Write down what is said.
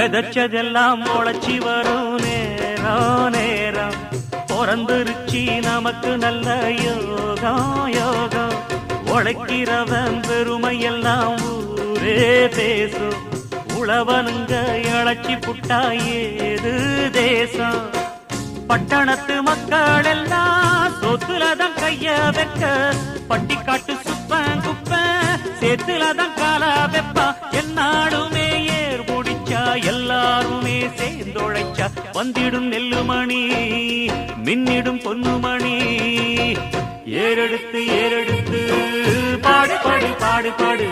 விதைச்சதெல்லாம் முளைச்சி வரும் நேரம் நேரம் பிறந்துருச்சி நமக்கு நல்ல யோகம் யோகம் உழைக்கிறவன் பெருமையெல்லாம் ஊரே பேசும் உழவனுங்க இழைச்சி புட்டா ஏது தேசம் பட்டணத்து மக்கள் எல்லாம் சொத்துலதான் கைய வைக்க பட்டிக்காட்டு சுப்பன் குப்பன் சேத்துலதான் கால வெப்பா என்னாடுமே ஏர் முடிச்சா எல்லாருமே சேர்ந்தொழைச்சா வந்திடும் நெல்லுமணி மின்னிடும் பொன்னுமணி ஏறெடுத்து ஏறெடுத்து பாடு பாடு பாடு பாடு